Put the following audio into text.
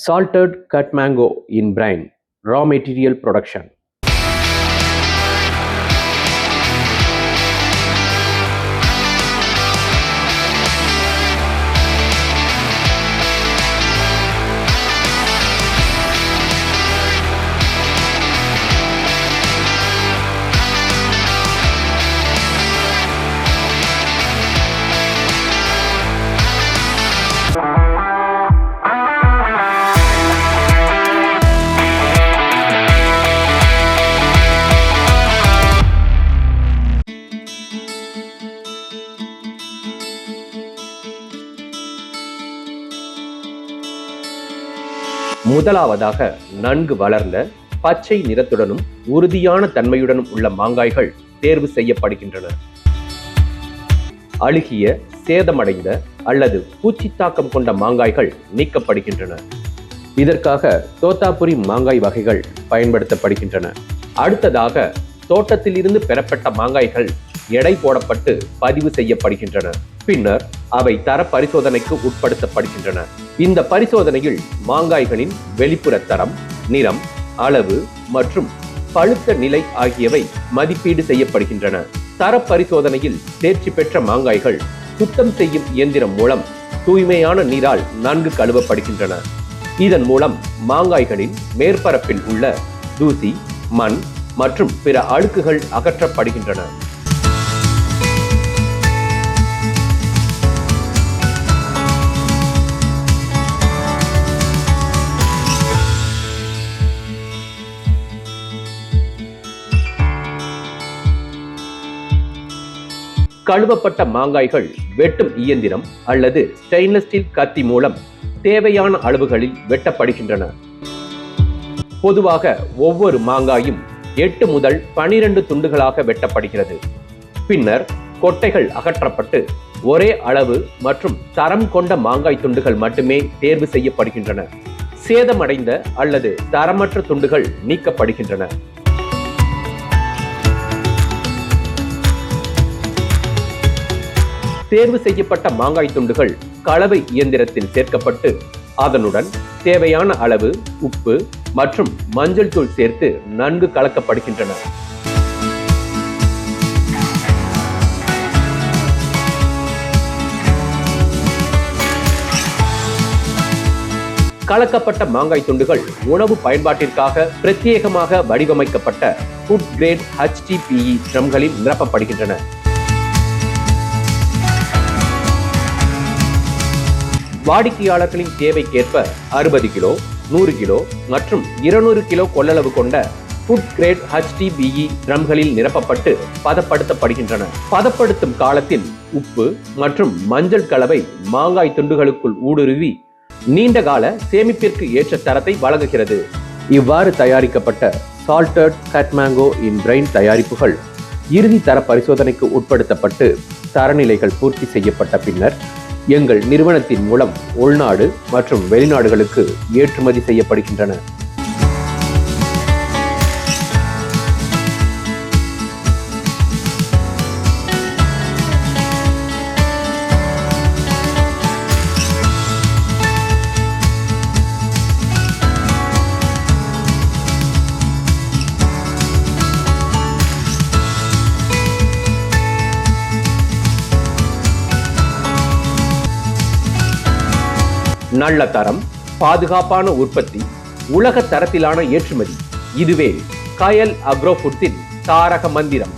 Salted cut mango in brine, raw material production. முதலாவதாக நன்கு வளர்ந்த பச்சை நிறத்துடனும் உறுதியான தன்மையுடனும் உள்ள மாங்காய்கள் தேர்வு செய்யப்படுகின்றன. அழுகிய, சேதமடைந்த அல்லது பூச்சித்தாக்கம் கொண்ட மாங்காய்கள் நீக்கப்படுகின்றன. இதற்காக தோத்தாபுரி மாங்காய் வகைகள் பயன்படுத்தப்படுகின்றன. அடுத்ததாக தோட்டத்தில் இருந்து பெறப்பட்ட மாங்காய்கள் எடை போடப்பட்டு பதிவு செய்யப்படுகின்றன. பின்னர் அவை தர பரிசோதனைக்கு உட்படுத்தப்படுகின்றன. இந்த பரிசோதனையில் மாங்காய்களின் வெளிப்புற தரம், நிறம், அளவு மற்றும் பழுத்த நிலை ஆகியவை மதிப்பீடு செய்யப்படுகின்றன. தர பரிசோதனையில் தேர்ச்சி பெற்ற மாங்காய்கள் சுத்தம் செய்யும் இயந்திரம் மூலம் தூய்மையான நீரால் நன்கு கழுவப்படுகின்றன. இதன் மூலம் மாங்காய்களின் மேற்பரப்பில் உள்ள தூசி, மண் மற்றும் பிற அழுக்குகள் அகற்றப்படுகின்றன. கழுவப்பட்ட மாங்காய்கள் வெட்டும் இயந்திரம் அல்லது ஸ்டெயின்லெஸ் ஸ்டீல் கத்தி மூலம் தேவையான அளவுகளில் வெட்டப்படுகின்றன. பொதுவாக ஒவ்வொரு மாங்காயும் 8 முதல் 12 துண்டுகளாக வெட்டப்படுகிறது. பின்னர் கொட்டைகள் அகற்றப்பட்டு ஒரே அளவு மற்றும் தரம் கொண்ட மாங்காய் துண்டுகள் மட்டுமே தேர்வு செய்யப்படுகின்றன. சேதமடைந்த அல்லது தரமற்ற துண்டுகள் நீக்கப்படுகின்றன. தேர்வு செய்யப்பட்ட மாங்காய் துண்டுகள் கலவை இயந்திரத்தில் சேர்க்கப்பட்டு அதனுடன் தேவையான அளவு உப்பு மற்றும் மஞ்சள் தூள் சேர்த்து நன்கு கலக்கப்படுகின்றன. கலக்கப்பட்ட மாங்காய் துண்டுகள் உணவு பயன்பாட்டிற்காக பிரத்யேகமாக வடிவமைக்கப்பட்ட ஃபுட் கிரேட் HDPE ட்ரம்களில் நிரப்பப்படுகின்றன. வாடிக்கையாளர்களின் தேவைக்கேற்ப 60 கிலோ, 100 கிலோ மற்றும் 200 கிலோ கொள்ளளவு கொண்ட ஃபுட் கிரேட் HDPE ட்ரம்களில் நிரப்பப்பட்டு பதப்படுத்தப்படுகின்றன. பதப்படுத்தும் காலத்தில் உப்பு மற்றும் மஞ்சள் கலவை மாங்காய் துண்டுகளுக்குள் ஊடுருவி நீண்ட கால சேமிப்பிற்கு ஏற்ற தரத்தை வழங்குகிறது. இவ்வாறு தயாரிக்கப்பட்ட சால்டட் கட் மேங்கோ இன் பிரைன் தயாரிப்புகள் இறுதி தர பரிசோதனைக்கு உட்படுத்தப்பட்டு தரநிலைகள் பூர்த்தி செய்யப்பட்ட பின்னர் எங்கள் நிறுவனத்தின் மூலம் உள்நாடு மற்றும் வெளிநாடுகளுக்கு ஏற்றுமதி செய்யப்படுகின்றன. நல்ல தரம், பாதுகாப்பான உற்பத்தி, உலக தரத்திலான ஏற்றுமதி, இதுவே கயல் அக்ரோ ஃபுட்ஸின் தாரக மந்திரம்.